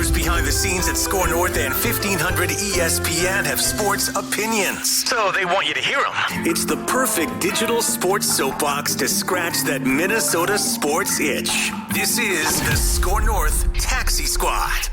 Reporters behind the scenes at SKOR North and 1500 ESPN have sports opinions, so they want you to hear them. It's the perfect digital sports soapbox to scratch that Minnesota sports itch. This is the SKOR North Taxi Squad.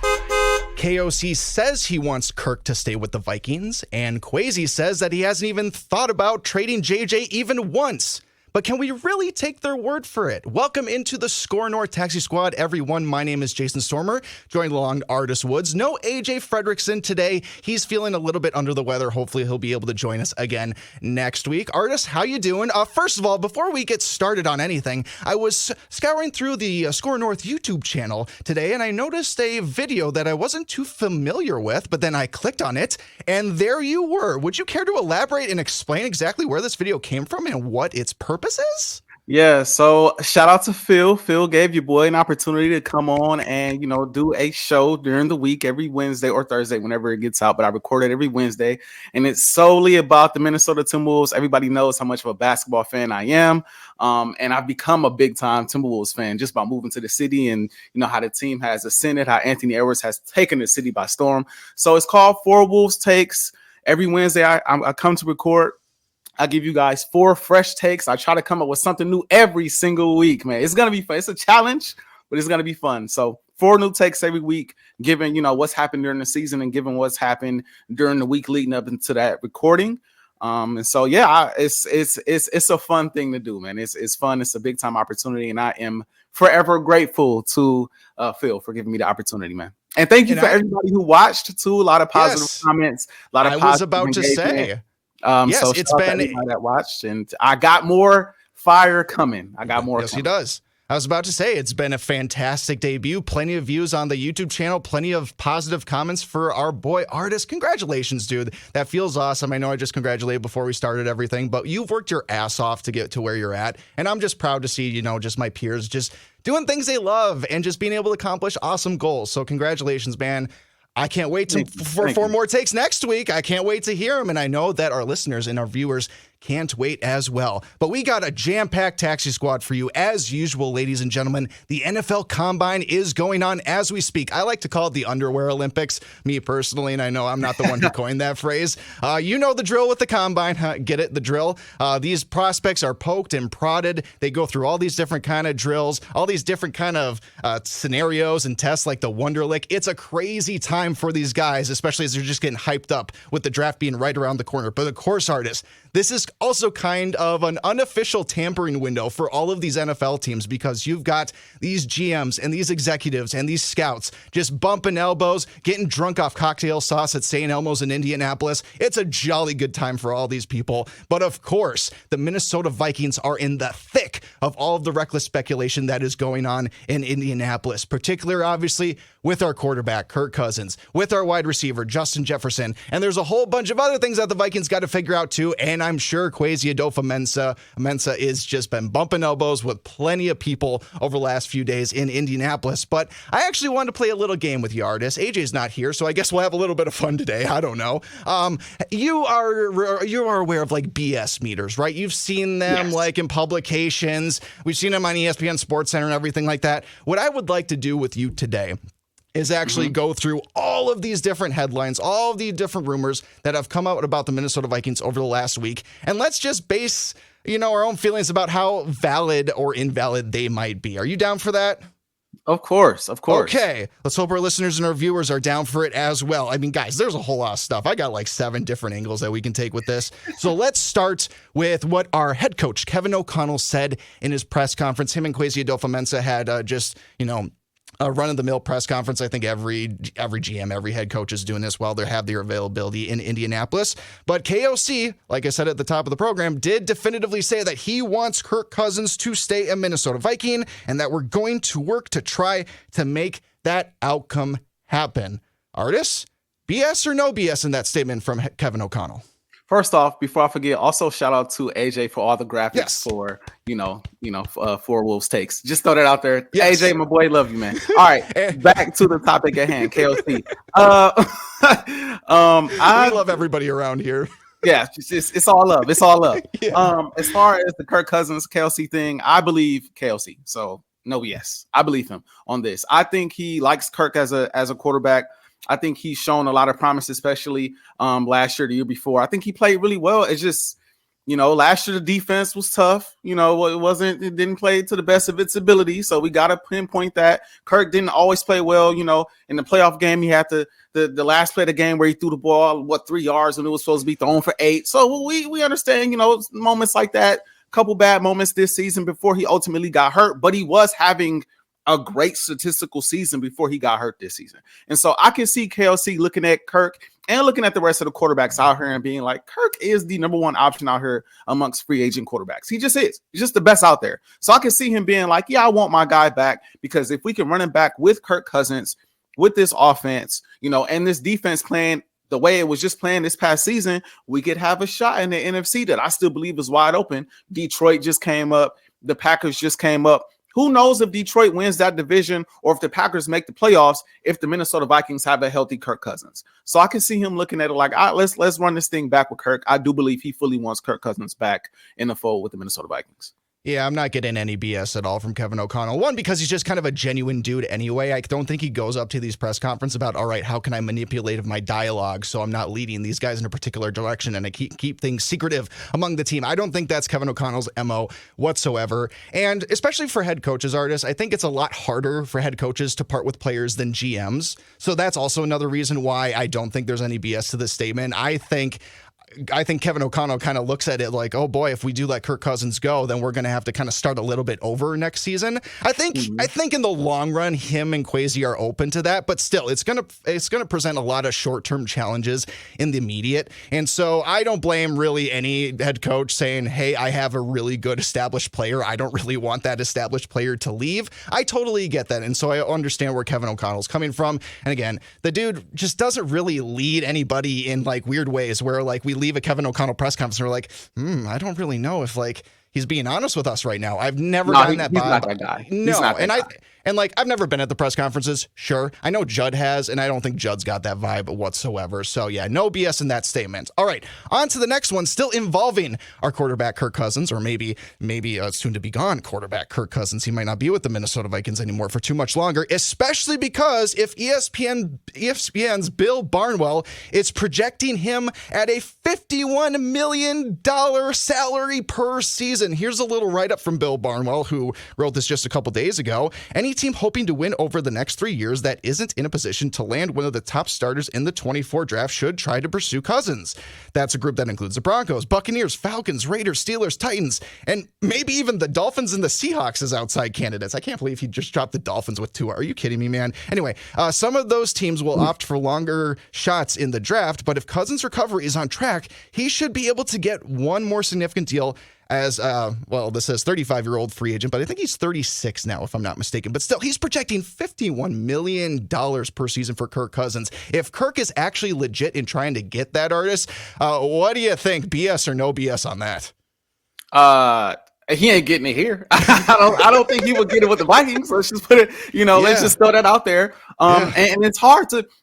KOC says he wants Kirk to stay with the Vikings, and Kwesi says that he hasn't even thought about trading JJ even once. But can we really take their word for it? Welcome into the SKOR North Taxi Squad, everyone. My name is Jason Stormer, joined along Artis Woods. No AJ Fredrickson today. He's feeling a little bit under the weather. Hopefully he'll be able to join us again next week. Artis, how you doing? First of all, before we get started on anything, I was scouring through the SKOR North YouTube channel today, and I noticed a video that I wasn't too familiar with, but then I clicked on it, and there you were. Would you care to elaborate and explain exactly where this video came from and what its purpose is? Yeah, so shout out to Phil. Phil gave your boy an opportunity to come on and, do a show during the week every Wednesday or Thursday, whenever it gets out. But I record it every Wednesday, and it's solely about the Minnesota Timberwolves. Everybody knows how much of a basketball fan I am. And I've become a big time Timberwolves fan just by moving to the city and, how the team has ascended, how Anthony Edwards has taken the city by storm. So it's called 4 Wolves Takes. Every Wednesday I come to record. I give you guys 4 fresh takes. I try to come up with something new every single week, man. It's going to be fun. It's a challenge, but it's going to be fun. So 4 new takes every week, given, what's happened during the season and given what's happened during the week leading up into that recording. And so, yeah, it's a fun thing to do, man. It's fun. It's a big time opportunity. And I am forever grateful to Phil for giving me the opportunity, man. And thank you for everybody who watched too. A lot of positive comments, a lot of positive I was about to say. Yes, so it's been that watched, and I got more fire coming. Yes, he does. I was about to say it's been a fantastic debut. Plenty of views on the YouTube channel. Plenty of positive comments for our boy Artis. Congratulations, dude. That feels awesome. I know I just congratulated before we started everything, but you've worked your ass off to get to where you're at, and I'm just proud to see just my peers just doing things they love and just being able to accomplish awesome goals. So congratulations, man. I can't wait for 4 more takes next week. I can't wait to hear them. And I know that our listeners and our viewers can't wait as well. But we got a jam-packed taxi squad for you as usual, ladies and gentlemen. The NFL Combine is going on as we speak. I like to call it the Underwear Olympics, me personally, and I know I'm not the one who coined that phrase. You know the drill with the Combine. Get it? The drill. These prospects are poked and prodded. They go through all these different kind of drills, all these different kind of scenarios and tests like the Wonderlic. It's a crazy time for these guys, especially as they're just getting hyped up with the draft being right around the corner. But of course, Artis, this is also kind of an unofficial tampering window for all of these NFL teams because you've got these GMs and these executives and these scouts just bumping elbows, getting drunk off cocktail sauce at St. Elmo's in Indianapolis. It's a jolly good time for all these people. But of course, the Minnesota Vikings are in the thick of all of the reckless speculation that is going on in Indianapolis, particularly obviously with our quarterback, Kirk Cousins, with our wide receiver, Justin Jefferson. And there's a whole bunch of other things that the Vikings got to figure out too. And I'm sure Kwesi Adofo-Mensah is just been bumping elbows with plenty of people over the last few days in Indianapolis. But I actually wanted to play a little game with you, Artis. AJ's not here, so I guess we'll have a little bit of fun today. I don't know. You are aware of like BS meters, right? You've seen them like in publications. We've seen them on ESPN Sports Center and everything like that. What I would like to do with you today is actually go through all of these different headlines, all of the different rumors that have come out about the Minnesota Vikings over the last week. And let's just base, our own feelings about how valid or invalid they might be. Are you down for that? Of course. Okay. Let's hope our listeners and our viewers are down for it as well. I mean, guys, there's a whole lot of stuff. I got like 7 different angles that we can take with this. So let's start with what our head coach, Kevin O'Connell, said in his press conference. Him and Kwesi Adofo-Mensah had a run-of-the-mill press conference. I think every GM, every head coach is doing this while they have their availability in Indianapolis. But KOC, like I said at the top of the program, did definitively say that he wants Kirk Cousins to stay a Minnesota Viking and that we're going to work to try to make that outcome happen. Artis, BS or no BS in that statement from Kevin O'Connell? First off, before I forget, also shout out to AJ for all the graphics for, 4 Wolves Takes. Just throw that out there. Yes. AJ, my boy, love you, man. All right, back to the topic at hand, KOC. I love everybody around here. Yeah, it's all love. It's all love. Yeah. As far as the Kirk Cousins KLC thing, I believe KLC. So No, yes. I believe him on this. I think he likes Kirk as a quarterback. I think he's shown a lot of promise, especially last year, the year before. I think he played really well. It's just, last year the defense was tough. It didn't play to the best of its ability. So we got to pinpoint that. Kirk didn't always play well. In the playoff game, he had the last play of the game where he threw the ball, 3 yards, and it was supposed to be thrown for 8. So we understand, moments like that, couple bad moments this season before he ultimately got hurt, but he was having a great statistical season before he got hurt this season. And so I can see KLC looking at Kirk and looking at the rest of the quarterbacks out here and being like, Kirk is the number one option out here amongst free agent quarterbacks. He just is. He's just the best out there. So I can see him being like, yeah, I want my guy back, because if we can run him back with Kirk Cousins, with this offense, and this defense playing the way it was just playing this past season, we could have a shot in the NFC that I still believe is wide open. Detroit just came up. The Packers just came up. Who knows if Detroit wins that division or if the Packers make the playoffs if the Minnesota Vikings have a healthy Kirk Cousins. So I can see him looking at it like, let's run this thing back with Kirk. I do believe he fully wants Kirk Cousins back in the fold with the Minnesota Vikings. Yeah, I'm not getting any BS at all from Kevin O'Connell. One, because he's just kind of a genuine dude anyway. I don't think he goes up to these press conferences about, all right, how can I manipulate my dialogue so I'm not leading these guys in a particular direction and I keep things secretive among the team. I don't think that's Kevin O'Connell's MO whatsoever. And especially for head coaches, Artis, I think it's a lot harder for head coaches to part with players than GMs. So that's also another reason why I don't think there's any BS to this statement. I think Kevin O'Connell kind of looks at it like, oh boy, if we do let Kirk Cousins go, then we're going to have to kind of start a little bit over next season. I think in the long run, him and Kwesi are open to that, but still, it's going to present a lot of short-term challenges in the immediate. And so I don't blame really any head coach saying, hey, I have a really good established player. I don't really want that established player to leave. I totally get that. And so I understand where Kevin O'Connell's coming from. And again, the dude just doesn't really lead anybody in like weird ways where like we leave a Kevin O'Connell press conference and we're like, I don't really know if like he's being honest with us right now. I've never gotten that vibe. He's not that guy. No, and I've never been at the press conferences. Sure, I know Judd has, and I don't think Judd's got that vibe whatsoever. So yeah, no BS in that statement. All right, on to the next one, still involving our quarterback Kirk Cousins, or maybe soon to be gone quarterback Kirk Cousins. He might not be with the Minnesota Vikings anymore for too much longer, especially because if ESPN's Bill Barnwell is projecting him at a $51 million salary per season. Here's a little write-up from Bill Barnwell, who wrote this just a couple days ago. Any team hoping to win over the next 3 years that isn't in a position to land one of the top starters in the 24 draft should try to pursue Cousins. That's a group that includes the Broncos, Buccaneers, Falcons, Raiders, Steelers, Titans, and maybe even the Dolphins and the Seahawks as outside candidates. I can't believe he just dropped the Dolphins with Tua. Are you kidding me, man? Anyway, some of those teams will opt for longer shots in the draft, but if Cousins' recovery is on track, he should be able to get one more significant deal as, this says 35-year-old free agent, but I think he's 36 now, if I'm not mistaken. But still, he's projecting $51 million per season for Kirk Cousins. If Kirk is actually legit in trying to get that, Artist, what do you think? BS or no BS on that? He ain't getting it here. I don't think he would get it with the Vikings. Let's just put it, let's just throw that out there. And it's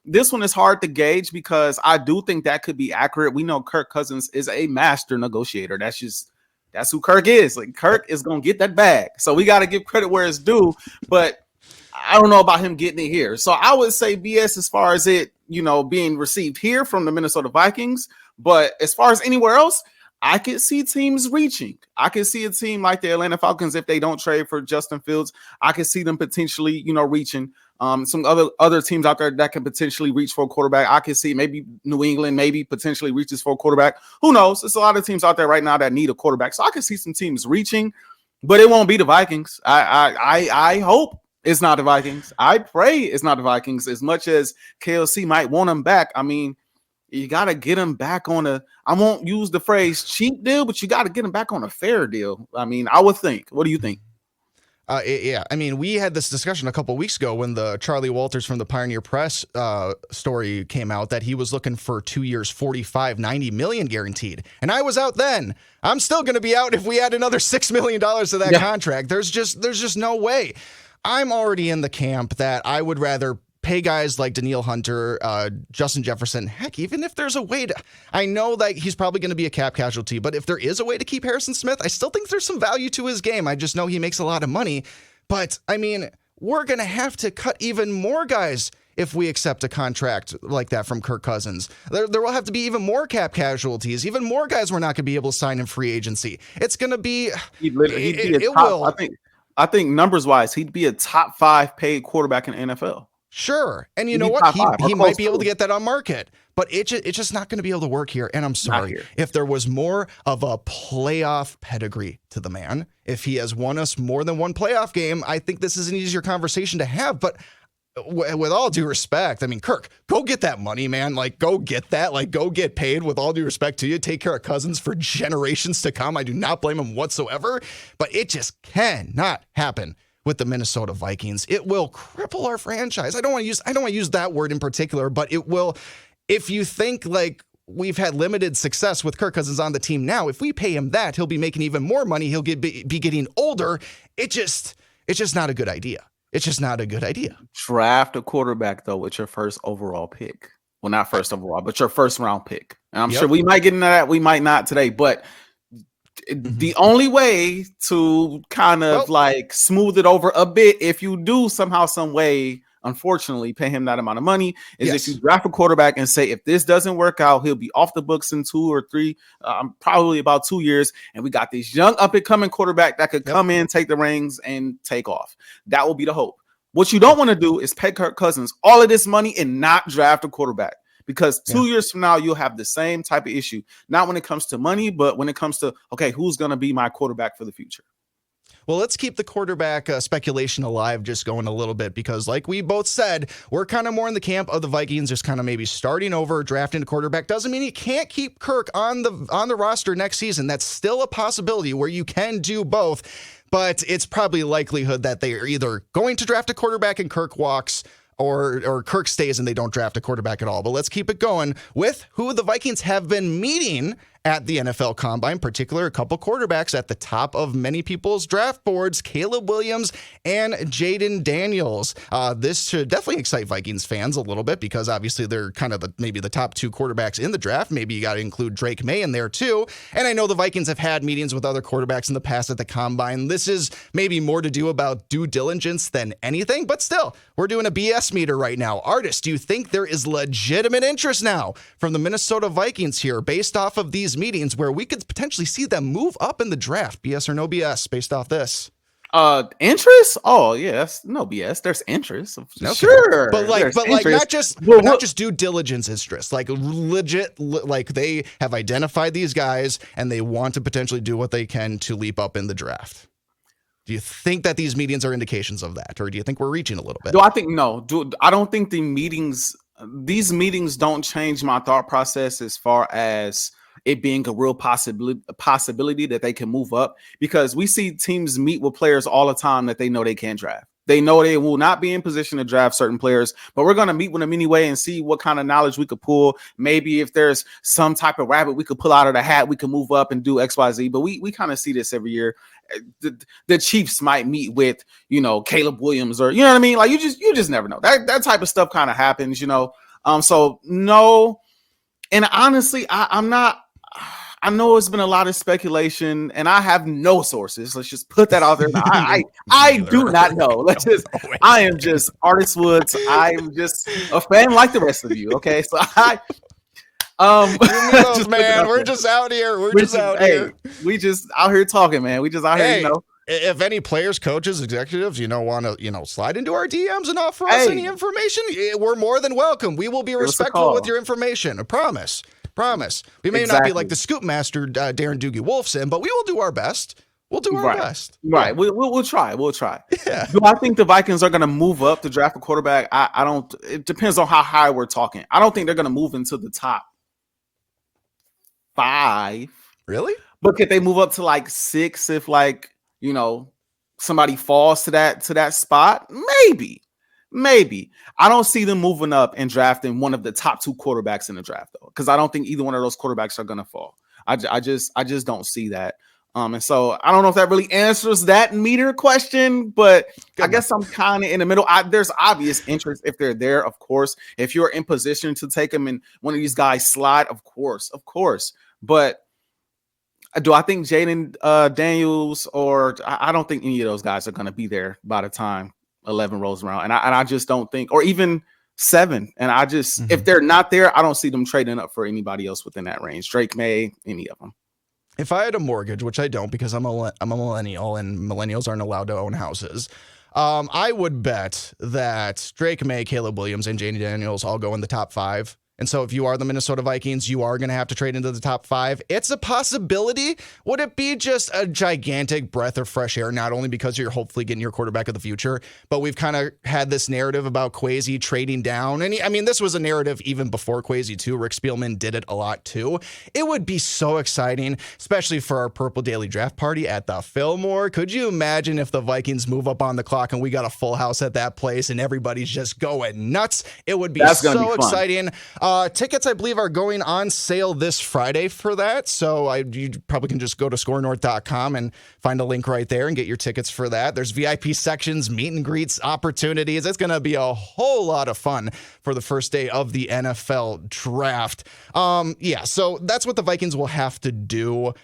this one is hard to gauge because I do think that could be accurate. We know Kirk Cousins is a master negotiator. That's who Kirk is. Like, Kirk is going to get that bag. So we got to give credit where it's due, but I don't know about him getting it here. So I would say BS as far as it, being received here from the Minnesota Vikings. But as far as anywhere else, I could see teams reaching. I could see a team like the Atlanta Falcons, if they don't trade for Justin Fields, I could see them potentially, reaching. Some other teams out there that can potentially reach for a quarterback. I could see maybe New England maybe potentially reaches for a quarterback. Who knows? There's a lot of teams out there right now that need a quarterback. So I could see some teams reaching, but it won't be the Vikings. I hope it's not the Vikings. I pray it's not the Vikings. As much as KLC might want them back, I mean, you got to get them back on I won't use the phrase cheap deal, but you got to get them back on a fair deal. I mean, I would think. What do you think? Yeah, I mean, we had this discussion a couple of weeks ago when the Charlie Walters from the Pioneer Press story came out that he was looking for 2 years, $90 million guaranteed. And I was out then. I'm still going to be out if we add another $6 million to that contract. There's just no way. I'm already in the camp that I would rather pay guys like Danielle Hunter, Justin Jefferson. Heck, even if there's a way to, I know that he's probably going to be a cap casualty, but if there is a way to keep Harrison Smith, I still think there's some value to his game. I just know he makes a lot of money. But, I mean, we're going to have to cut even more guys if we accept a contract like that from Kirk Cousins. There will have to be even more cap casualties, even more guys we're not going to be able to sign in free agency. It's going to be... I think numbers-wise, he'd be a top 5 paid quarterback in the NFL. Sure. And you know what? He might be able to get that on market, but it's just not going to be able to work here. And I'm sorry, if there was more of a playoff pedigree to the man, if he has won us more than one playoff game, I think this is an easier conversation to have. But with all due respect, I mean, Kirk, go get that money, man. Like, go get that. Like, go get paid. With all due respect to you, take care of Cousins for generations to come. I do not blame him whatsoever, but it just cannot happen with the Minnesota Vikings. It will cripple our franchise. I don't want to use that word in particular, but it will. If you think like we've had limited success with Kirk Cousins on the team now, if we pay him that, he'll be making even more money. He'll be getting older. It's just not a good idea. It's just not a good idea. Draft a quarterback, though, with your first overall pick. Well, not first overall, but your first round pick. And I'm sure we might get into that. We might not today. But the only way to kind of like smooth it over a bit, if you do somehow, some way, unfortunately, pay him that amount of money, is if you draft a quarterback and say, if this doesn't work out, he'll be off the books in 2 or 3, probably about 2 years. And we got this young up-and-coming quarterback that could come in, take the reins, and take off. That will be the hope. What you don't want to do is pay Kirk Cousins all of this money and not draft a quarterback. Because 2 years from now, you'll have the same type of issue. Not when it comes to money, but when it comes to, okay, who's going to be my quarterback for the future? Well, let's keep the quarterback speculation alive just going a little bit, because like we both said, we're kind of more in the camp of the Vikings just kind of maybe starting over, drafting a quarterback. Doesn't mean you can't keep Kirk on the roster next season. That's still a possibility where you can do both, but it's probably likelihood that they are either going to draft a quarterback and Kirk walks, or Kirk stays and they don't draft a quarterback at all. But let's keep it going with who the Vikings have been meeting at the NFL Combine, in particular, a couple quarterbacks at the top of many people's draft boards, Caleb Williams and Jaden Daniels. This should definitely excite Vikings fans a little bit, because obviously they're kind of maybe the top 2 quarterbacks in the draft. Maybe you got to include Drake May in there too. And I know the Vikings have had meetings with other quarterbacks in the past at the Combine. This is maybe more to do about due diligence than anything, but still, we're doing a BS meter right now. Artis, do you think there is legitimate interest now from the Minnesota Vikings here based off of these meetings where we could potentially see them move up in the draft? BS or no BS based off this? Interest? Oh, yes, no BS. There's interest. Okay. Sure. But not just due diligence interest, like legit, like they have identified these guys and they want to potentially do what they can to leap up in the draft. Do you think that these meetings are indications of that, or do you think we're reaching a little bit? I don't think these meetings don't change my thought process as far as it being a real possibility that they can move up, because we see teams meet with players all the time that they know they can't draft. They know they will not be in position to draft certain players, but we're going to meet with them anyway and see what kind of knowledge we could pull. Maybe if there's some type of rabbit we could pull out of the hat, we can move up and do XYZ. But we kind of see this every year. The Chiefs might meet with, Caleb Williams, or, you know what I mean? Like, you just never know. That type of stuff kind of happens, So no. And honestly, I'm not. I know it's been a lot of speculation, and I have no sources. Let's just put that out there. I do not know. I am just Artis Woods. I am just a fan like the rest of you. Okay, so man, we're just out here. We just out here talking, man. We just out here, If any players, coaches, executives, want to, slide into our DMs and offer us any information, we're more than welcome. We will be respectful with your information. I promise. We may not be like the scoop master, Darren Doogie Wolfson, but we will do our best. We'll do our best. Right. We'll try. Yeah. Do I think the Vikings are going to move up to draft a quarterback? I don't. It depends on how high we're talking. I don't think they're going to move into the top 5. Really? But could they move up to like 6 if somebody falls to that spot? Maybe. I don't see them moving up and drafting one of the top 2 quarterbacks in the draft, though, because I don't think either one of those quarterbacks are going to fall. I just don't see that. And so I don't know if that really answers that meter question, but I guess I'm kind of in the middle. There's obvious interest if they're there, of course. If you're in position to take them and one of these guys slide, of course. But Do I think Jaden Daniels I don't think any of those guys are going to be there by the time 11 rolls around. And I just don't think, or even 7. And I just, if they're not there, I don't see them trading up for anybody else within that range. Drake May, any of them. If I had a mortgage, which I don't because I'm a millennial and millennials aren't allowed to own houses, I would bet that Drake May, Caleb Williams, and Jaden Daniels all go in the top 5. And so if you are the Minnesota Vikings, you are going to have to trade into the top 5. It's a possibility. Would it be just a gigantic breath of fresh air, not only because you're hopefully getting your quarterback of the future, but we've kind of had this narrative about Kwesi trading down. And this was a narrative even before Kwesi too. Rick Spielman did it a lot too. It would be so exciting, especially for our Purple Daily Draft Party at the Fillmore. Could you imagine if the Vikings move up on the clock and we got a full house at that place and everybody's just going nuts? It would be so exciting. Tickets, I believe, are going on sale this Friday for that. So you probably can just go to skornorth.com and find a link right there and get your tickets for that. There's VIP sections, meet and greets, opportunities. It's going to be a whole lot of fun for the first day of the NFL draft. So that's what the Vikings will have to do.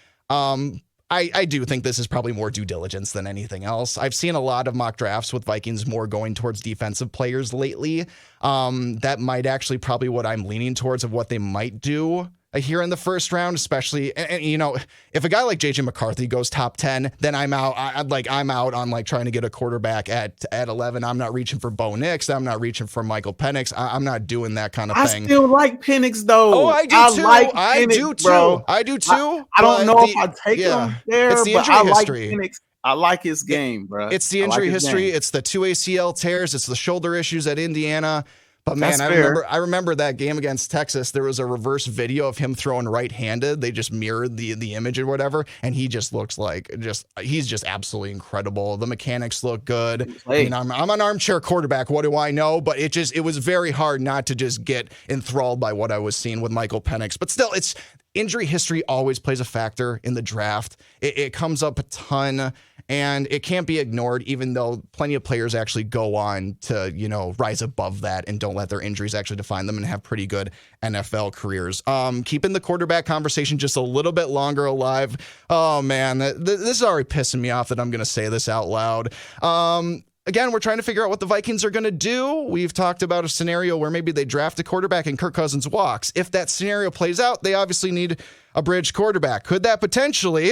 I do think this is probably more due diligence than anything else. I've seen a lot of mock drafts with Vikings more going towards defensive players lately. That might actually probably what I'm leaning towards of what they might do here in the first round, especially, and if a guy like JJ McCarthy goes top 10, then I'm out. I'm out on trying to get a quarterback at 11. I'm not reaching for Bo Nix. I'm not reaching for Michael Penix. I'm not doing that kind of thing. I still like Penix though. Oh, I do too. I do too. Bro. I do too. I don't know if I take him there, it's the but injury I like history. Penix. I like his game, bro. It's the injury history. It's the 2 ACL tears. It's the shoulder issues at Indiana. But man, I remember that game against Texas. There was a reverse video of him throwing right-handed. They just mirrored the image or whatever, and he just looks like he's just absolutely incredible. The mechanics look good. I'm an armchair quarterback. What do I know? But it was very hard not to just get enthralled by what I was seeing with Michael Penix. But still, it's injury history always plays a factor in the draft. It comes up a ton. And it can't be ignored, even though plenty of players actually go on to, rise above that and don't let their injuries actually define them and have pretty good NFL careers. Keeping the quarterback conversation just a little bit longer alive. Oh, man, this is already pissing me off that I'm going to say this out loud. Again, we're trying to figure out what the Vikings are going to do. We've talked about a scenario where maybe they draft a quarterback and Kirk Cousins walks. If that scenario plays out, they obviously need a bridge quarterback. Could that potentially...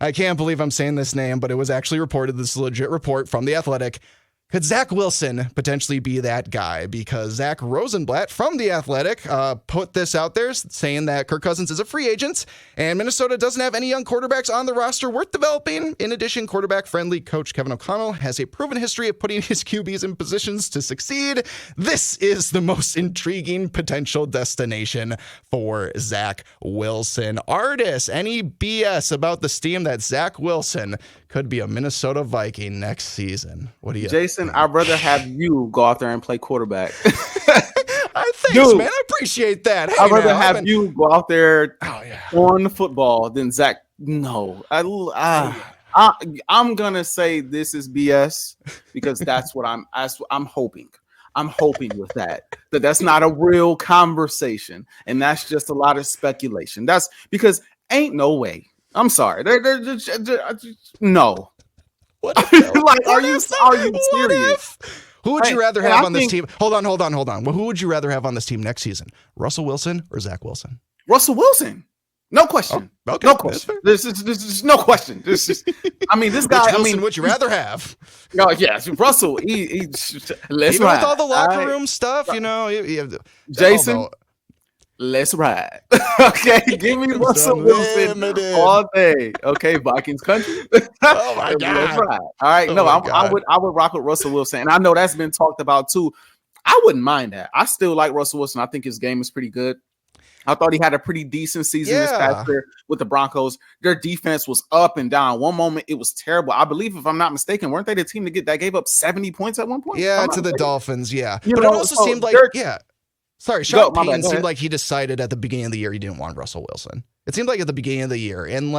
I can't believe I'm saying this name, but it was actually reported. This is a legit report from The Athletic. Could Zach Wilson potentially be that guy? Because Zach Rosenblatt from The Athletic put this out there saying that Kirk Cousins is a free agent and Minnesota doesn't have any young quarterbacks on the roster worth developing. In addition, quarterback-friendly coach Kevin O'Connell has a proven history of putting his QBs in positions to succeed. This is the most intriguing potential destination for Zach Wilson. Artis, any BS about the steam that Zach Wilson could be a Minnesota Viking next season? What do you Jason, I'd rather have you go out there and play quarterback. Thanks, man. I appreciate that. Hey, I'd rather have you go out there on the football than Zach. No. I'm going to say this is BS because that's what I'm hoping. I'm hoping with that's not a real conversation. And that's just a lot of speculation. That's because ain't no way. I'm sorry. They're just no. What are you serious? Who would you rather have on this team? Hold on. Well, who would you rather have on this team next season? Russell Wilson or Zach Wilson? Russell Wilson. No question. Oh, okay. No question. This is no question. This is. This guy. Which Wilson would you rather have? No, yes, Russell. Let's even ride. With all the locker room stuff, Jason. Let's ride. Okay, give me Russell Wilson all day. Okay, Vikings country. Oh my God! Let's ride. All right, I would rock with Russell Wilson, and I know that's been talked about too. I wouldn't mind that. I still like Russell Wilson. I think his game is pretty good. I thought he had a pretty decent season this past year with the Broncos. Their defense was up and down. One moment it was terrible. I believe, if I'm not mistaken, weren't they the team that gave up 70 points at one point? Yeah, to the Dolphins. Yeah, but it also seemed like Sorry, Sean Payton seemed like he decided at the beginning of the year he didn't want Russell Wilson. It seemed like at the beginning of the year, and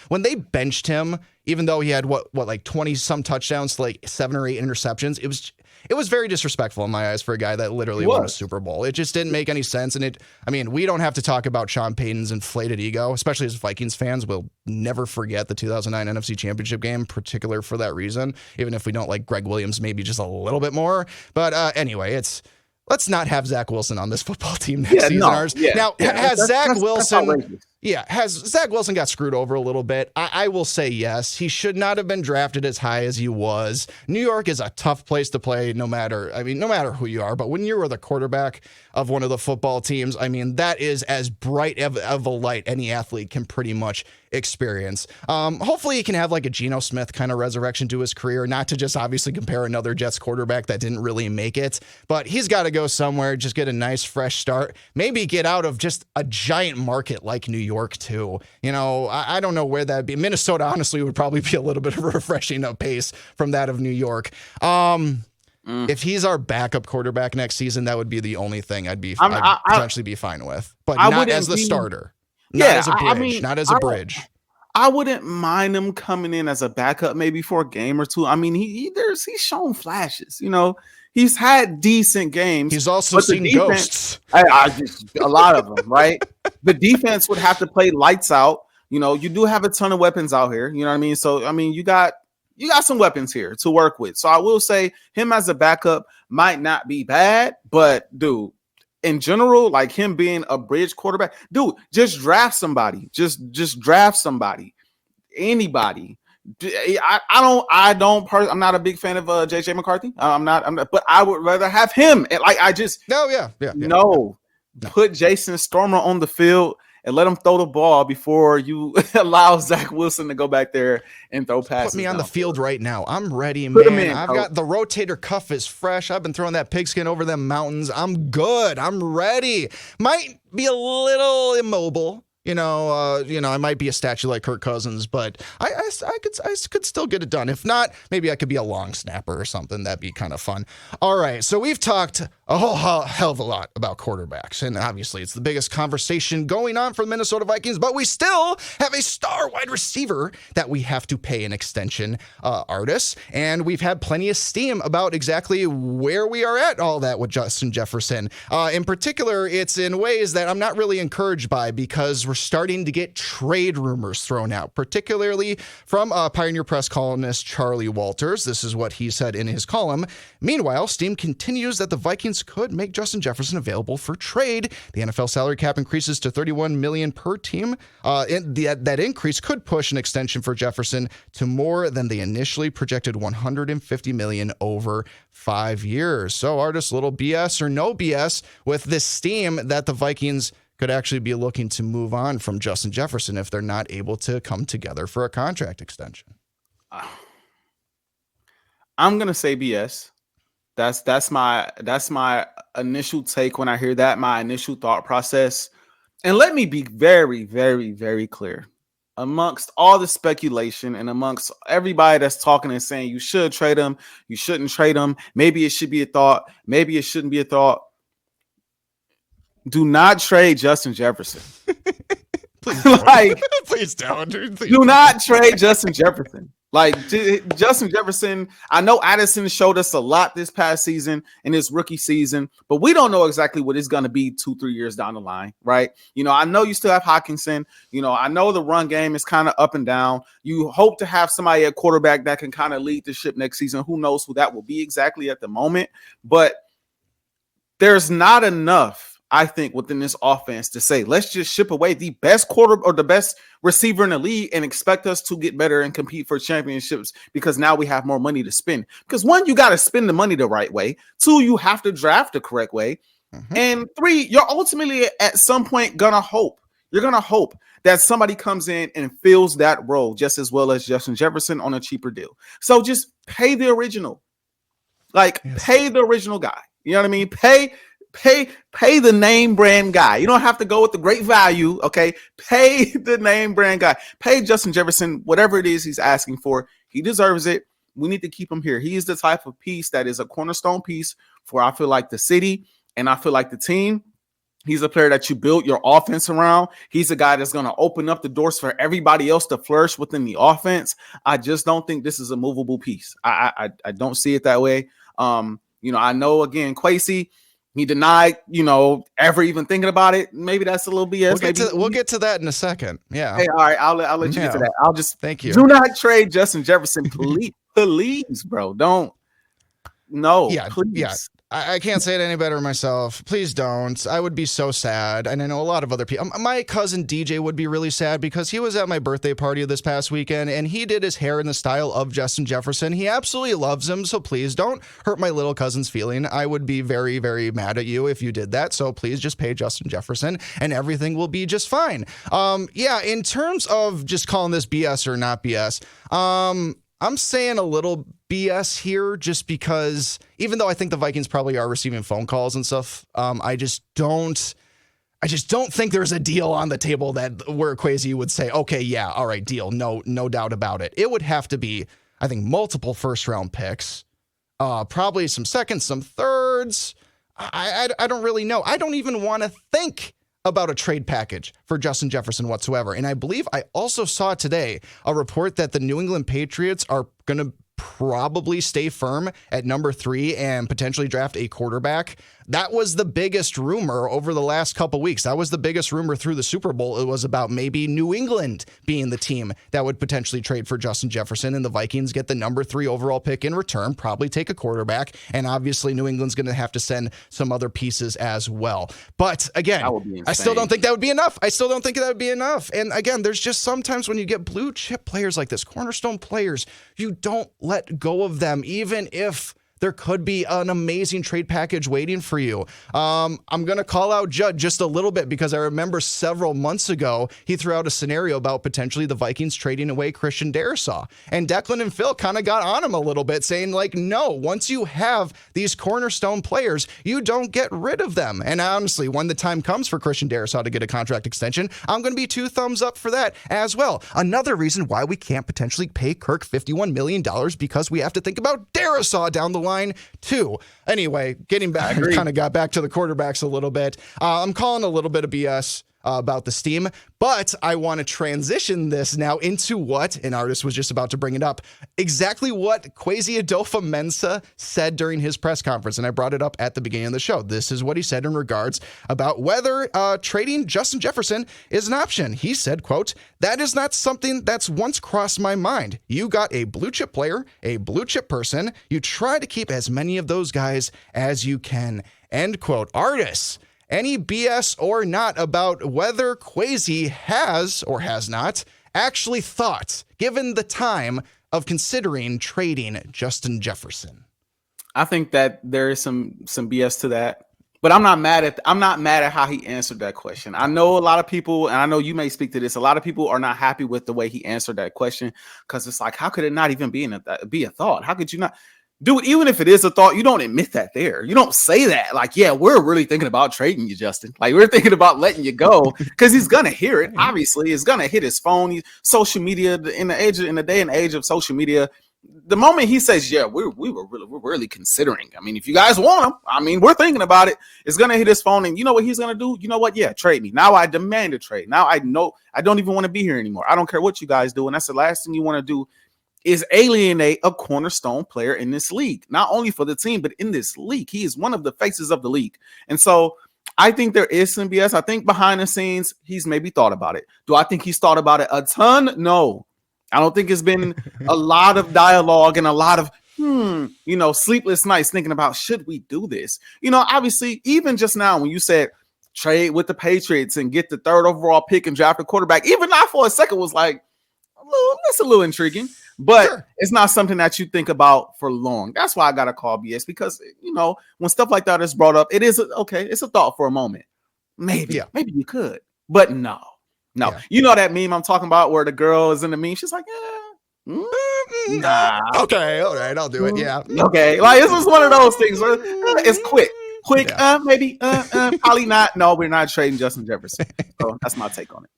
when they benched him, even though he had what 20 some touchdowns to 7 or 8 interceptions, it was very disrespectful in my eyes for a guy that literally won a Super Bowl. It just didn't make any sense. And we don't have to talk about Sean Payton's inflated ego, especially as Vikings fans. We'll never forget the 2009 NFC Championship game, particular for that reason, even if we don't like Greg Williams maybe just a little bit more. But anyway, let's not have Zach Wilson on this football team next season. Has Zach Wilson got screwed over a little bit? I will say yes. He should not have been drafted as high as he was. New York is a tough place to play no matter who you are. But when you were the quarterback of one of the football teams, that is as bright of a light any athlete can pretty much experience. Hopefully he can have like a Geno Smith kind of resurrection to his career, not to just obviously compare another Jets quarterback that didn't really make it, but he's got to go somewhere, just get a nice fresh start, maybe get out of just a giant market like New York too. I don't know where that'd be. Minnesota honestly would probably be a little bit of a refreshing pace from that of New York. If he's our backup quarterback next season, that would be the only thing I'd potentially be fine with, but not as the starter. Not as a bridge. I wouldn't mind him coming in as a backup maybe for a game or two. He's shown flashes, he's had decent games. He's also seen ghosts. A lot of them, right? The defense would have to play lights out. You do have a ton of weapons out here. You know what I mean? So, you got some weapons here to work with. So I will say him as a backup might not be bad, but dude, in general, like him being a bridge quarterback, dude, just draft somebody. Just draft somebody. Anybody. I'm not a big fan of JJ McCarthy. I'm not, but I would rather have him. Put Jason Stormer on the field and let him throw the ball before you allow Zach Wilson to go back there and throw passes. Put me on the field right now. I'm ready, man. I've got the rotator cuff is fresh. I've been throwing that pigskin over them mountains. I'm good. I'm ready. Might be a little immobile. I might be a statue like Kirk Cousins, but I could still get it done. If not, maybe I could be a long snapper or something. That'd be kind of fun. All right, so we've talked a whole hell of a lot about quarterbacks, and obviously it's the biggest conversation going on for the Minnesota Vikings, but we still have a star wide receiver that we have to pay an extension, Artis, and we've had plenty of steam about exactly where we are at all that with Justin Jefferson. In particular, it's in ways that I'm not really encouraged by because we're starting to get trade rumors thrown out, particularly from Pioneer Press columnist Charlie Walters. This is what he said in his column. Meanwhile, steam continues that the Vikings could make Justin Jefferson available for trade. The NFL salary cap increases to $31 million per team. That increase could push an extension for Jefferson to more than the initially projected $150 million over 5 years. So, Artis, little BS or no BS with this steam that the Vikings could actually be looking to move on from Justin Jefferson if they're not able to come together for a contract extension. I'm going to say BS. That's my initial take when I hear that, my initial thought process. And let me be very, very, very clear. Amongst all the speculation and amongst everybody that's talking and saying you should trade him, you shouldn't trade him, maybe it should be a thought, maybe it shouldn't be a thought. Do not trade Justin Jefferson. Please don't. Do not trade Justin Jefferson. Justin Jefferson, I know Addison showed us a lot this past season in his rookie season, but we don't know exactly what it's going to be 2-3 years down the line, right? I know you still have Hockenson. I know the run game is kind of up and down. You hope to have somebody at quarterback that can kind of lead the ship next season. Who knows who that will be exactly at the moment, but there's not enough, I think, within this offense to say, let's just ship away the best quarter or the best receiver in the league and expect us to get better and compete for championships because now we have more money to spend. Because 1, you got to spend the money the right way. 2, you have to draft the correct way. Mm-hmm. And 3, you're ultimately at some point going to hope. You're going to hope that somebody comes in and fills that role just as well as Justin Jefferson on a cheaper deal. So just pay the original. Pay the original guy. You know what I mean? Pay the name brand guy. You don't have to go with the great value, okay? Pay the name brand guy. Pay Justin Jefferson whatever it is he's asking for. He deserves it. We need to keep him here. He is the type of piece that is a cornerstone piece for, I feel like, the city and I feel like the team. He's a player that you build your offense around. He's a guy that's going to open up the doors for everybody else to flourish within the offense. I just don't think this is a movable piece. I don't see it that way. I know again, Kwesi, he denied, ever even thinking about it. Maybe that's a little BS. We'll get to that in a second. Yeah. Hey, all right, I'll let you get to that. I'll just thank you. Do not trade Justin Jefferson, please, bro. Don't. No, please. Yeah. I can't say it any better myself. Please don't. I would be so sad. And I know a lot of other people. My cousin DJ would be really sad because he was at my birthday party this past weekend and he did his hair in the style of Justin Jefferson. He absolutely loves him. So please don't hurt my little cousin's feeling. I would be very, very mad at you if you did that. So please just pay Justin Jefferson and everything will be just fine. In terms of just calling this BS or not BS, I'm saying a little BS here just because even though I think the Vikings probably are receiving phone calls and stuff, I just don't think there's a deal on the table where Kwesi would say, okay, yeah, all right, deal. No doubt about it. It would have to be, I think, multiple first round picks, probably some seconds, some thirds. I don't really know. I don't even want to think about a trade package for Justin Jefferson whatsoever. And I believe I also saw today a report that the New England Patriots are going to probably stay firm at number 3 and potentially draft a quarterback. That was the biggest rumor over the last couple weeks. That was the biggest rumor through the Super Bowl. It was about maybe New England being the team that would potentially trade for Justin Jefferson and the Vikings get the number 3 overall pick in return, probably take a quarterback. And obviously New England's going to have to send some other pieces as well. But again, I still don't think that would be enough. And again, there's just sometimes when you get blue chip players like this, cornerstone players, you don't let go of them, even if there could be an amazing trade package waiting for you. I'm going to call out Judd just a little bit because I remember several months ago, he threw out a scenario about potentially the Vikings trading away Christian Darrisaw. And Declan and Phil kind of got on him a little bit saying like, no, once you have these cornerstone players, you don't get rid of them. And honestly, when the time comes for Christian Darrisaw to get a contract extension, I'm going to be 2 thumbs up for that as well. Another reason why we can't potentially pay Kirk $51 million because we have to think about Darrisaw down the line too. Anyway, getting back, kind of got back to the quarterbacks a little bit. I'm calling a little bit of BS about the steam, but I want to transition this now into what an artist was just about to bring it up. Exactly what Kwesi Adofo-Mensah said during his press conference, and I brought it up at the beginning of the show. This is what he said in regards about whether trading Justin Jefferson is an option. He said, quote, "That is not something that's once crossed my mind. You got a blue chip player, a blue chip person. You try to keep as many of those guys as you can." End quote. Artists. Any BS or not about whether Kwesi has or has not actually thought, given the time of considering trading Justin Jefferson? I think that there is some BS to that, but I'm not mad at how he answered that question. I know a lot of people, and I know you may speak to this. A lot of people are not happy with the way he answered that question because it's like, how could it not even be a thought? How could you not? Dude, even if it is a thought, you don't admit that there. You don't say that. Like, yeah, we're really thinking about trading you, Justin. Like, we're thinking about letting you go because he's going to hear it. Obviously, it's going to hit his phone. Social media, in the day and age of social media, the moment he says, yeah, we're really considering. I mean, if you guys want him, I mean, we're thinking about it. It's going to hit his phone. And you know what he's going to do? You know what? Yeah, trade me. Now I demand a trade. Now I know I don't even want to be here anymore. I don't care what you guys do. And that's the last thing you want to do is alienate a cornerstone player in this league, not only for the team, but in this league. He is one of the faces of the league. And so I think there is some BS. I think behind the scenes, he's maybe thought about it. Do I think he's thought about it a ton? No. I don't think it's been a lot of dialogue and a lot of, sleepless nights thinking about, should we do this? Obviously, even just now when you said trade with the Patriots and get the 3rd overall pick and draft a quarterback, even I for a second was like, that's a little intriguing. But sure, it's not something that you think about for long. That's why I got to call BS because, when stuff like that is brought up, it is it's a thought for a moment. Maybe you could, but no. Yeah. You know that meme I'm talking about where the girl is in the meme. She's like, nah. Okay. All right. I'll do it. Yeah. Okay. Like, this is one of those things where it's quick, maybe, probably not. No, we're not trading Justin Jefferson. So that's my take on it.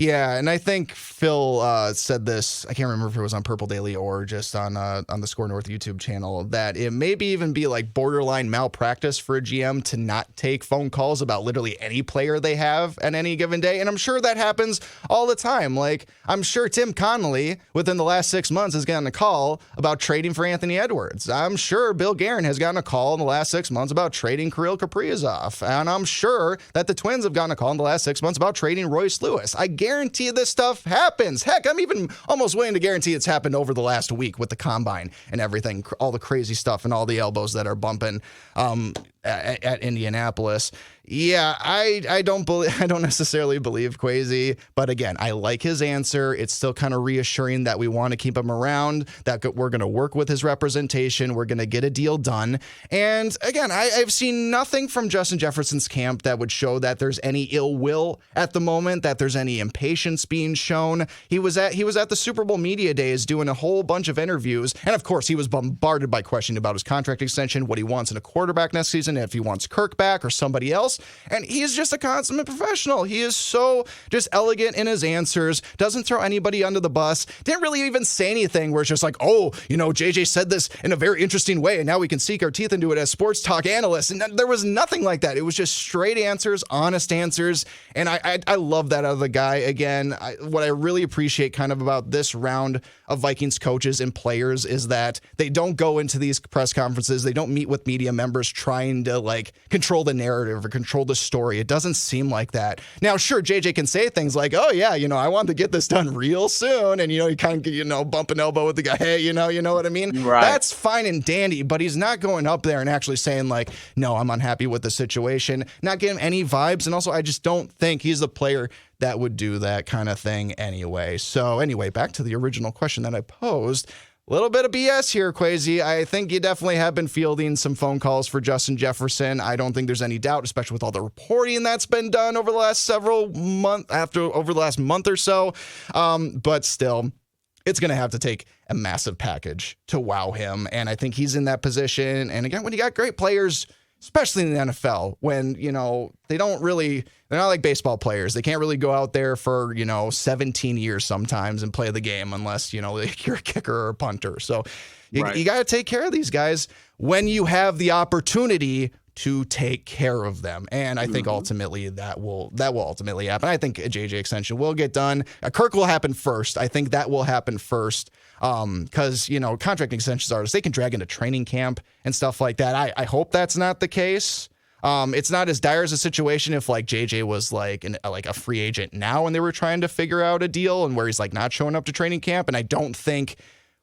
Yeah, and I think Phil said this, I can't remember if it was on Purple Daily or just on the SKOR North YouTube channel, that it maybe even be like borderline malpractice for a GM to not take phone calls about literally any player they have at any given day. And I'm sure that happens all the time. Like, I'm sure Tim Connolly within the last 6 months has gotten a call about trading for Anthony Edwards. I'm sure Bill Guerin has gotten a call in the last 6 months about trading Kirill Kaprizov. And I'm sure that the Twins have gotten a call in the last 6 months about trading Royce Lewis. I guarantee this stuff happens. Heck, I'm even almost willing to guarantee it's happened over the last week with the combine and everything, all the crazy stuff and all the elbows that are bumping at Indianapolis. Yeah, I don't necessarily believe Kwesi, but again, I like his answer. It's still kind of reassuring that we want to keep him around, that we're going to work with his representation, we're going to get a deal done. And again, I've seen nothing from Justin Jefferson's camp that would show that there's any ill will at the moment, that there's any impatience being shown. He was at the Super Bowl media days doing a whole bunch of interviews, and of course, he was bombarded by questions about his contract extension, what he wants in a quarterback next season, if he wants Kirk back or somebody else. And he's just a consummate professional. He is so just elegant in his answers, doesn't throw anybody under the bus, didn't really even say anything where it's just like, oh, JJ said this in a very interesting way, and now we can sink our teeth into it as sports talk analysts. And there was nothing like that. It was just straight answers, honest answers. And I love that out of the guy. Again, what I really appreciate kind of about this round of Vikings coaches and players is that they don't go into these press conferences, they don't meet with media members trying to like control the narrative or control the story. It doesn't seem like that. Now, sure, JJ can say things like, oh yeah, I want to get this done real soon. And, you kind of, bump an elbow with the guy. Hey, you know what I mean? Right. That's fine and dandy, but he's not going up there and actually saying like, no, I'm unhappy with the situation, not getting any vibes. And also, I just don't think he's the player that would do that kind of thing anyway. So anyway, back to the original question that I posed. A little bit of BS here, Kwesi. I think you definitely have been fielding some phone calls for Justin Jefferson. I don't think there's any doubt, especially with all the reporting that's been done over the last over the last month or so. But still, it's going to have to take a massive package to wow him. And I think he's in that position. And again, when you got great players, especially in the NFL, when, they're not like baseball players. They can't really go out there for, 17 years sometimes and play the game unless, you're a kicker or a punter. So you got to take care of these guys when you have the opportunity to take care of them. And I think ultimately that will ultimately happen. I think a JJ extension will get done. Kirk will happen first. I think that will happen first. Because, contract extensions artists, they can drag into training camp and stuff like that. I hope that's not the case. It's not as dire as a situation if like JJ was like a free agent now and they were trying to figure out a deal and where he's like not showing up to training camp. And I don't think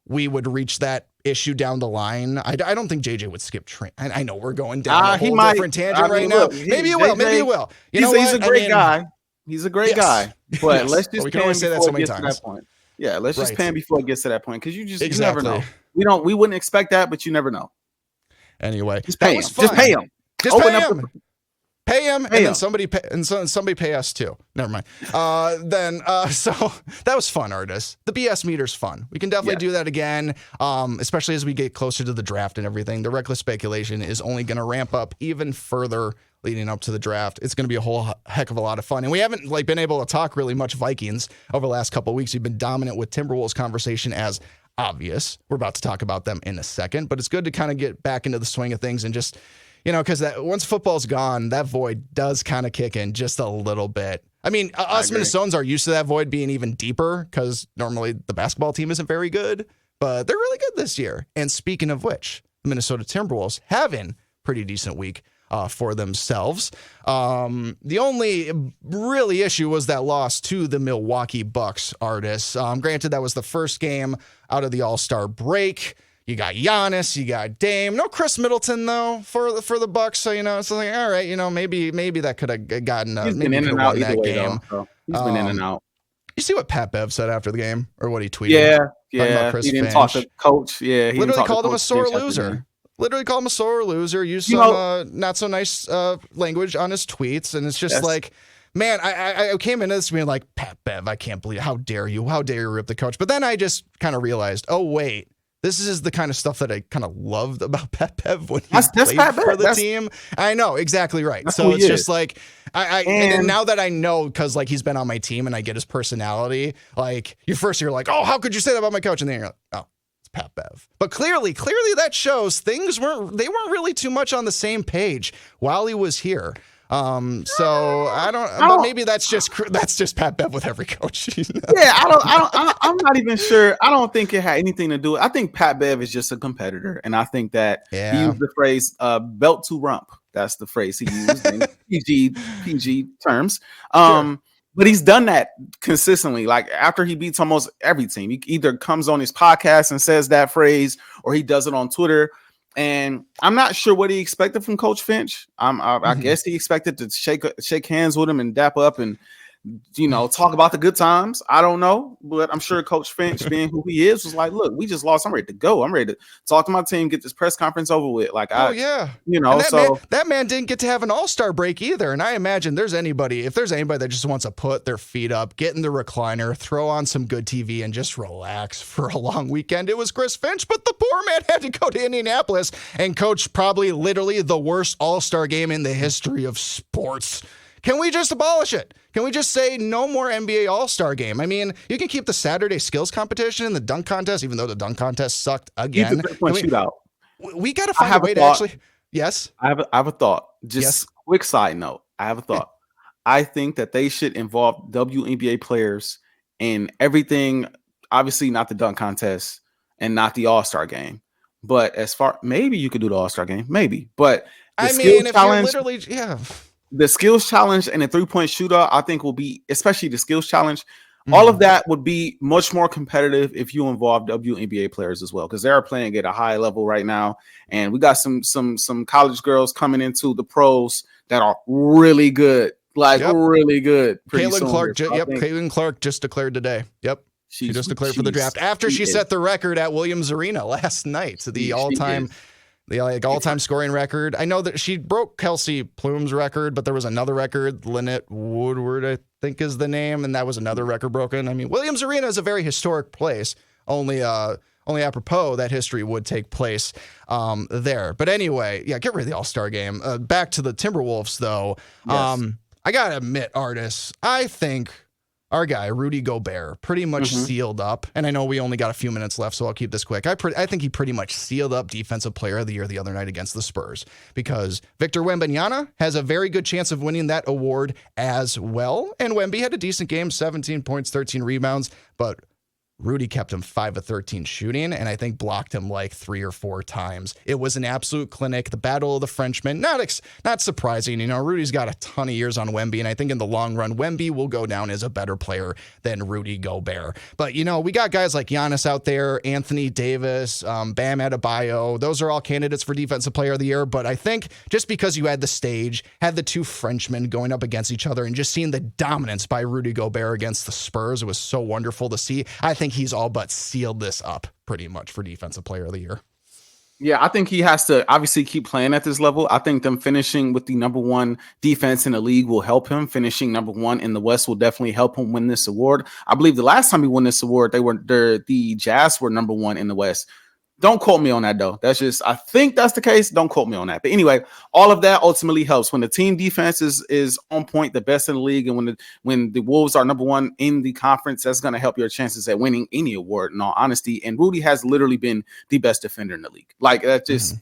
we would reach that issue down the line. I don't think JJ would skip training. I know we're going down a whole different tangent right now. Maybe it will. Maybe it will. He's a great guy. He's a great guy. But let's just we can only say that so many times. Yeah, let's just pan before it gets to that point because you never know. We wouldn't expect that, but you never know. Anyway, just pay him. Just pay him. Just pay him. Pay him, and then somebody pay us too. Never mind. So that was fun, Artis. The BS meter's fun. We can definitely do that again, especially as we get closer to the draft and everything. The reckless speculation is only going to ramp up even further leading up to the draft. It's going to be a whole heck of a lot of fun. And we haven't been able to talk really much Vikings over the last couple of weeks. We've been dominant with Timberwolves conversation as obvious. We're about to talk about them in a second, but it's good to kind of get back into the swing of things and just, because once football's gone, that void does kind of kick in just a little bit. I mean, us Minnesotans are used to that void being even deeper because normally the basketball team isn't very good, but they're really good this year. And speaking of which, the Minnesota Timberwolves having a pretty decent week for themselves. The only really issue was that loss to the Milwaukee Bucks, Artis. Granted, that was the first game out of the All-Star break. You got Giannis, you got Dame. No Chris Middleton though for the Bucks. So it's like all right, maybe that could have gotten. He's been in and out that game. Though, so he's been in and out. You see what Pat Bev said after the game, or what he tweeted? Yeah. He didn't talk to coach. Yeah, he literally called him a sore loser. Literally called him a sore loser. Used some not so nice language on his tweets, and it's just like. Man, I came into this being like, Pat Bev, I can't believe, how dare you rip the coach? But then I just kind of realized, oh, wait, This is the kind of stuff that I kind of loved about Pat Bev when he That's played Pat for Bev. the team. I know, exactly right. That's So who he it's just is. like, and now that I know, because like he's been on my team and I get his personality, like you're like, oh, how could you say that about my coach? And then you're like, oh, it's Pat Bev. But clearly that shows things weren't really too much on the same page while he was here. So I don't, but maybe that's just Pat Bev with every coach. You know? Yeah, I'm not even sure. I don't think it had anything to do with. I think Pat Bev is just a competitor, and I think that he used the phrase "belt to rump." That's the phrase he used in PG terms. But he's done that consistently. Like after he beats almost every team, he either comes on his podcast and says that phrase, or he does it on Twitter. And I'm not sure what he expected from Coach Finch. I guess he expected to shake hands with him and dap up and, you know, talk about the good times. I don't know, but I'm sure Coach Finch, being who he is, was like, "Look, we just lost. I'm ready to go. I'm ready to talk to my team, get this press conference over with." Like, you know, that man didn't get to have an all-star break either. And I imagine if there's anybody that just wants to put their feet up, get in the recliner, throw on some good TV, and just relax for a long weekend, it was Chris Finch. But the poor man had to go to Indianapolis and coach probably literally the worst all-star game in the history of sports. Can we just abolish it? Can we just say no more NBA All-Star game? I mean, you can keep the Saturday skills competition and the dunk contest, even though the dunk contest sucked again. We got to find a way to actually. Yes, I have a thought. Just quick side note. I have a thought. I think that they should involve WNBA players in everything. Obviously, not the dunk contest and not the All-Star game. But as far maybe you could do the All-Star game, maybe. But I mean, if you're literally, the skills challenge and the 3-point shootout, I think will be, especially the skills challenge, all of that would be much more competitive if you involve WNBA players as well, because they are playing at a high level right now, and we got some college girls coming into the pros that are really good, really good. Caitlin Clark just declared today. Yep. She just declared for the draft after she set the record at Williams Arena last night, the all-time scoring record. I know that she broke Kelsey Plume's record, but there was another record. Lynette Woodward, I think, is the name, and that was another record broken. I mean, Williams Arena is a very historic place. Only apropos that history would take place there. But anyway, get rid of the All-Star game. Back to the Timberwolves, though. Yes. I gotta admit, Artis, I think our guy, Rudy Gobert, pretty much sealed up. And I know we only got a few minutes left, so I'll keep this quick. I think he pretty much sealed up Defensive Player of the Year the other night against the Spurs, because Victor Wembanyama has a very good chance of winning that award as well. And Wemby had a decent game, 17 points, 13 rebounds, but Rudy kept him 5 of 13 shooting, and I think blocked him like 3 or 4 times. It was an absolute clinic. The battle of the Frenchmen, not surprising. You know, Rudy's got a ton of years on Wemby, and I think in the long run, Wemby will go down as a better player than Rudy Gobert. But, you know, we got guys like Giannis out there, Anthony Davis, Bam Adebayo. Those are all candidates for Defensive Player of the Year. But I think just because you had the stage, had the two Frenchmen going up against each other, and just seeing the dominance by Rudy Gobert against the Spurs, it was so wonderful to see. I think he's all but sealed this up pretty much for Defensive Player of the Year. Yeah, I think he has to obviously keep playing at this level. I think them finishing with the number 1 defense in the league will help him. Finishing number 1 in the West will definitely help him win this award. I believe the last time he won this award, the Jazz were number 1 in the West. Don't quote me on that, though. I think that's the case. Don't quote me on that. But anyway, all of that ultimately helps. When the team defense is on point, the best in the league, and when the Wolves are number 1 in the conference, that's going to help your chances at winning any award, in all honesty. And Rudy has literally been the best defender in the league. Like, that just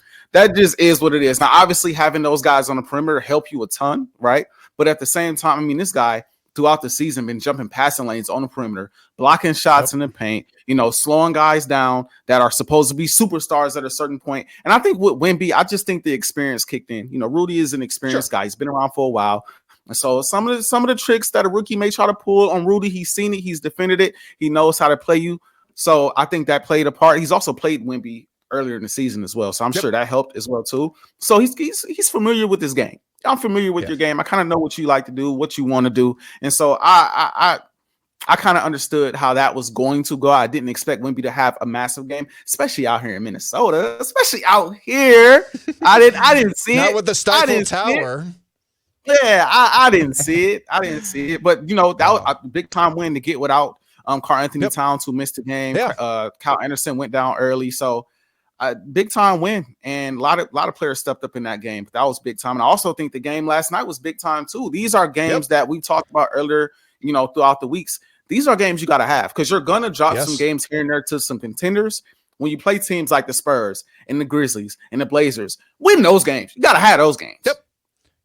is what it is. Now, obviously, having those guys on the perimeter help you a ton, right? But at the same time, I mean, this guy throughout the season been jumping passing lanes on the perimeter, blocking shots in the paint, you know, slowing guys down that are supposed to be superstars at a certain point. And I think with Wemby, I just think the experience kicked in. You know, Rudy is an experienced guy. He's been around for a while. And so some of the tricks that a rookie may try to pull on Rudy, he's seen it, he's defended it, he knows how to play you. So I think that played a part. He's also played Wemby earlier in the season as well. So I'm sure that helped as well too. So he's familiar with this game. I'm familiar with your game. I kind of know what you like to do, what you want to do. And so I kind of understood how that was going to go. I didn't expect Wemby to have a massive game, especially out here in Minnesota, especially out here. I didn't see it. Not with the Stifle Tower. Yeah, I didn't see it. But, you know, that was a big time win to get without Karl Anthony Towns, who missed the game. Yeah. Kyle Anderson went down early. So big time win. And a lot of players stepped up in that game. But that was big time. And I also think the game last night was big time too. These are games that we talked about earlier, throughout the weeks. These are games you got to have because you're going to drop some games here and there to some contenders. When you play teams like the Spurs and the Grizzlies and the Blazers, win those games. You got to have those games. Yep.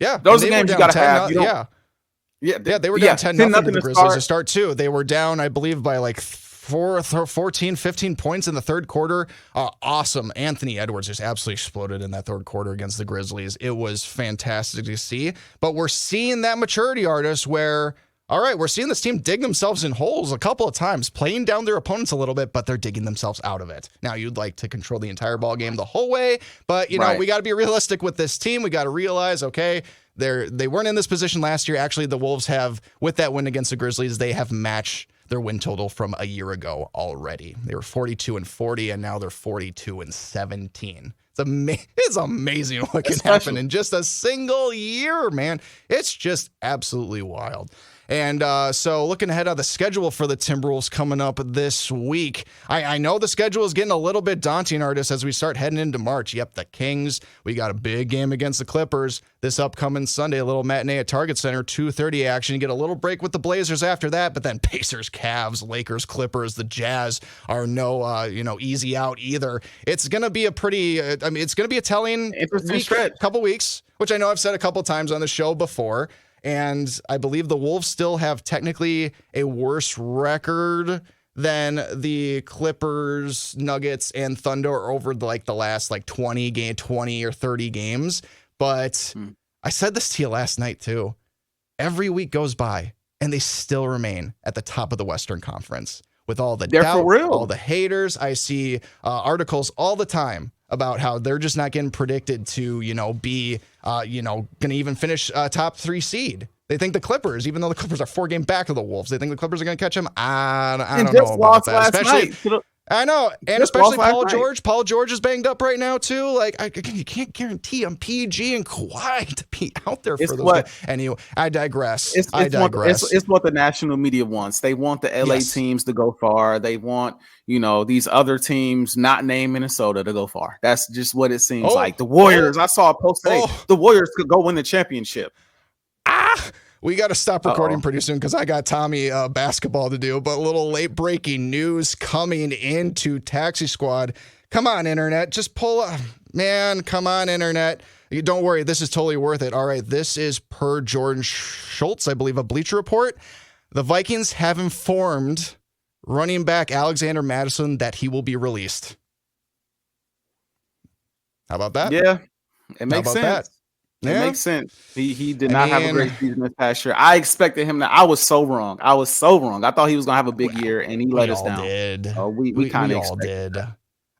Yeah. Those are games you got to have. They were down 10-0 to the Grizzlies to start too. They were down, I believe, by like 14, 15 points in the third quarter. Awesome. Anthony Edwards just absolutely exploded in that third quarter against the Grizzlies. It was fantastic to see. But we're seeing that maturity, Artis, where, all right, we're seeing this team dig themselves in holes a couple of times, playing down their opponents a little bit, but they're digging themselves out of it. Now, you'd like to control the entire ball game the whole way, but, we got to be realistic with this team. We got to realize, okay, they weren't in this position last year. Actually, the Wolves have, with that win against the Grizzlies, they have matched their win total from a year ago already. They were 42-40, and now they're 42-17. It's amazing what can happen in just a single year, man. It's just absolutely wild. And so looking ahead on the schedule for the Timberwolves coming up this week, I know the schedule is getting a little bit daunting, Artis, as we start heading into March. Yep, the Kings. We got a big game against the Clippers this upcoming Sunday, a little matinee at Target Center, 2:30 action. You get a little break with the Blazers after that, but then Pacers, Cavs, Lakers, Clippers, the Jazz are no, easy out either. It's going to be a pretty, it's going to be a telling couple weeks, which I know I've said a couple times on the show before. And I believe the Wolves still have technically a worse record than the Clippers, Nuggets, and Thunder over the last 20 or 30 games. But I said this to you last night too. Every week goes by and they still remain at the top of the Western Conference with all the doubt, all the haters. I see articles all the time about how they're just not getting predicted to, be, going to even finish top 3 seed. They think the Clippers, even though the Clippers are 4 games back of the Wolves, they think the Clippers are going to catch them. I don't know about that. Especially, I know, and especially Paul George. Paul George is banged up right now too. You can't guarantee him PG and Kawhi to be out there for those games. Anyway, I digress. It's what the national media wants. They want the LA teams to go far. They want these other teams not named Minnesota to go far. That's just what it seems like. The Warriors. I saw a post today. The Warriors could go win the championship. We got to stop recording pretty soon because I got Tommy basketball to do, but a little late breaking news coming into Taxi Squad. Come on, Internet. Just pull up. Man, come on, Internet. Don't worry. This is totally worth it. All right. This is per Jordan Schultz, I believe, a Bleacher Report. The Vikings have informed running back Alexander Mattison that he will be released. How about that? Yeah, it makes sense. It makes sense. He did not have a great season this past year. I expected him to. I was so wrong. I thought he was going to have a big year, and he let us down. We kind of all did.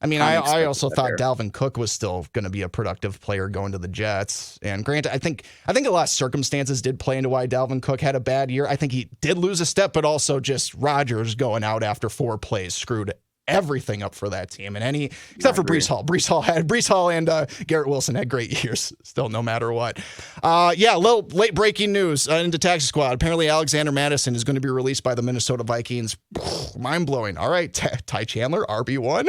I also thought Dalvin Cook was still going to be a productive player going to the Jets. And granted, I think a lot of circumstances did play into why Dalvin Cook had a bad year. I think he did lose a step, but also just Rodgers going out after 4 plays screwed everything up for that team, and except for Breece Hall. Breece Hall and Garrett Wilson had great years still, no matter what. Little late breaking news into Taxi Squad. Apparently Alexander Mattison is going to be released by the Minnesota Vikings. Mind blowing. All right, Ty Chandler, RB1.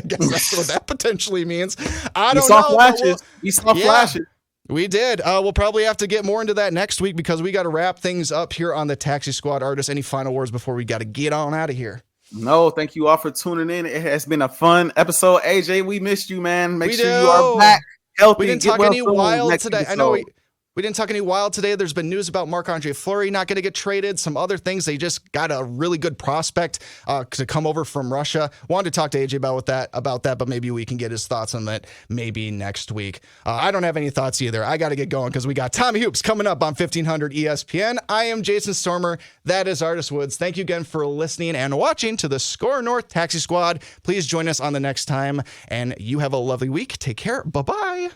Guess that's what that potentially means. I don't know. We saw flashes. We did. We'll probably have to get more into that next week because we got to wrap things up here on the Taxi Squad. Artists, any final words before we got to get on out of here? No, thank you all for tuning in. It has been a fun episode. AJ, we missed you, man. Make sure you are back healthy. We didn't talk any wild today. I know we didn't talk any wild today. There's been news about Marc-Andre Fleury not going to get traded. Some other things. They just got a really good prospect to come over from Russia. Wanted to talk to AJ about that, but maybe we can get his thoughts on that maybe next week. I don't have any thoughts either. I got to get going because we got Tommy Hoops coming up on 1500 ESPN. I am Jason Stormer. That is Artis Woods. Thank you again for listening and watching to the SKOR North Taxi Squad. Please join us on the next time, and you have a lovely week. Take care. Bye-bye.